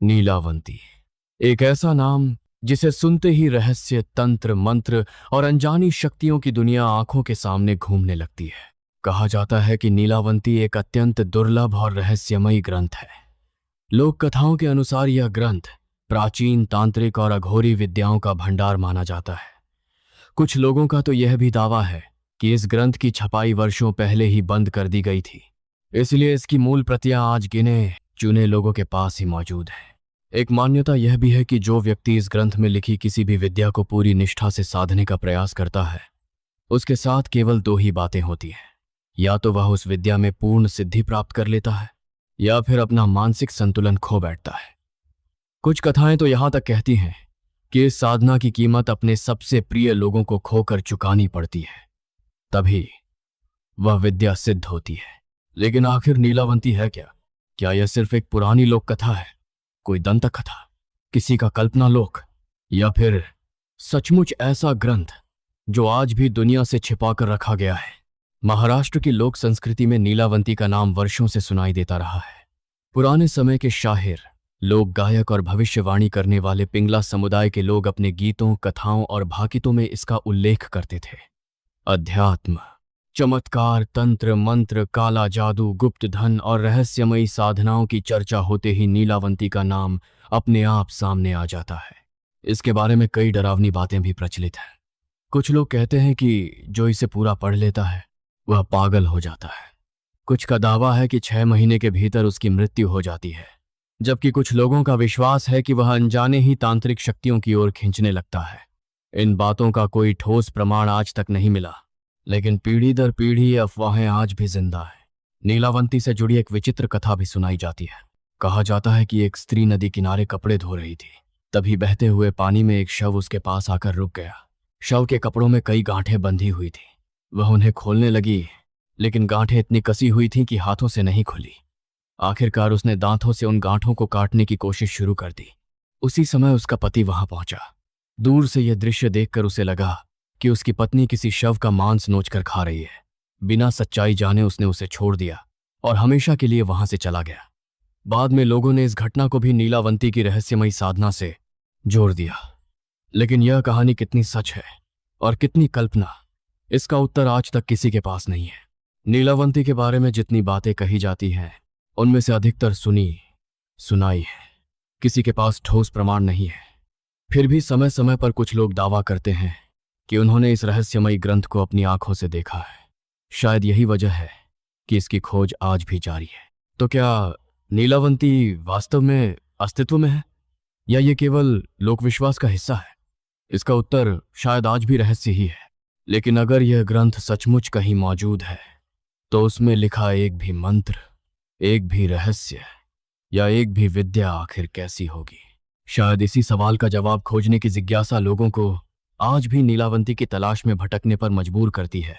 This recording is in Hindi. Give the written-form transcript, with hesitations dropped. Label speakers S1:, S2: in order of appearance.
S1: नीलावंती, एक ऐसा नाम जिसे सुनते ही रहस्य, तंत्र, मंत्र और अनजानी शक्तियों की दुनिया आंखों के सामने घूमने लगती है। कहा जाता है कि नीलावंती एक अत्यंत दुर्लभ और रहस्यमयी ग्रंथ है। लोक कथाओं के अनुसार यह ग्रंथ प्राचीन तांत्रिक और अघोरी विद्याओं का भंडार माना जाता है। कुछ लोगों का तो यह भी दावा है कि इस ग्रंथ की छपाई वर्षों पहले ही बंद कर दी गई थी, इसलिए इसकी मूल प्रतियां आज गिने चुने लोगों के पास ही मौजूद है। एक मान्यता यह भी है कि जो व्यक्ति इस ग्रंथ में लिखी किसी भी विद्या को पूरी निष्ठा से साधने का प्रयास करता है, उसके साथ केवल दो ही बातें होती हैं। या तो वह उस विद्या में पूर्ण सिद्धि प्राप्त कर लेता है, या फिर अपना मानसिक संतुलन खो बैठता है। कुछ कथाएं तो यहां तक कहती हैं कि इस साधना की कीमत अपने सबसे प्रिय लोगों को खोकर चुकानी पड़ती है, तभी वह विद्या सिद्ध होती है। लेकिन आखिर नीलावंती है क्या? क्या यह सिर्फ एक पुरानी लोक कथा है, कोई दंत कथा, किसी का कल्पना लोक, या फिर सचमुच ऐसा ग्रंथ जो आज भी दुनिया से छिपाकर रखा गया है? महाराष्ट्र की लोक संस्कृति में नीलावंती का नाम वर्षों से सुनाई देता रहा है। पुराने समय के शाहिर, लोक गायक और भविष्यवाणी करने वाले पिंगला समुदाय के लोग अपने गीतों, कथाओं और भाकितों में इसका उल्लेख करते थे। अध्यात्म, चमत्कार, तंत्र, मंत्र, काला जादू, गुप्त धन और रहस्यमयी साधनाओं की चर्चा होते ही नीलावंती का नाम अपने आप सामने आ जाता है। इसके बारे में कई डरावनी बातें भी प्रचलित हैं। कुछ लोग कहते हैं कि जो इसे पूरा पढ़ लेता है वह पागल हो जाता है। कुछ का दावा है कि 6 महीने के भीतर उसकी मृत्यु हो जाती है, जबकि कुछ लोगों का विश्वास है कि वह अनजाने ही तांत्रिक शक्तियों की ओर खींचने लगता है। इन बातों का कोई ठोस प्रमाण आज तक नहीं मिला, लेकिन पीढ़ी दर पीढ़ी ये अफवाहें आज भी जिंदा है। नीलावंती से जुड़ी एक विचित्र कथा भी सुनाई जाती है। कहा जाता है कि एक स्त्री नदी किनारे कपड़े धो रही थी, तभी बहते हुए पानी में एक शव उसके पास आकर रुक गया। शव के कपड़ों में कई गांठें बंधी हुई थी। वह उन्हें खोलने लगी, लेकिन गांठें इतनी कसी हुई थीं कि हाथों से नहीं खुली। आखिरकार उसने दांतों से उन गांठों को काटने की कोशिश शुरू कर दी। उसी समय उसका पति वहां पहुंचा। दूर से यह दृश्य देखकर उसे लगा कि उसकी पत्नी किसी शव का मांस नोचकर खा रही है। बिना सच्चाई जाने उसने उसे छोड़ दिया और हमेशा के लिए वहां से चला गया। बाद में लोगों ने इस घटना को भी नीलावंती की रहस्यमयी साधना से जोड़ दिया। लेकिन यह कहानी कितनी सच है और कितनी कल्पना, इसका उत्तर आज तक किसी के पास नहीं है। नीलावंती के बारे में जितनी बातें कही जाती हैं, उनमें से अधिकतर सुनाई है। किसी के पास ठोस प्रमाण नहीं है। फिर भी समय समय पर कुछ लोग दावा करते हैं कि उन्होंने इस रहस्यमयी ग्रंथ को अपनी आंखों से देखा है। शायद यही वजह है कि इसकी खोज आज भी जारी है। तो क्या नीलावंती वास्तव में अस्तित्व में है, या ये केवल लोकविश्वास का हिस्सा है? इसका उत्तर शायद आज भी रहस्य ही है। लेकिन अगर यह ग्रंथ सचमुच कहीं मौजूद है, तो उसमें लिखा एक भी मंत्र, एक भी रहस्य या एक भी विद्या आखिर कैसी होगी? शायद इसी सवाल का जवाब खोजने की जिज्ञासा लोगों को आज भी नीलावंती की तलाश में भटकने पर मजबूर करती है।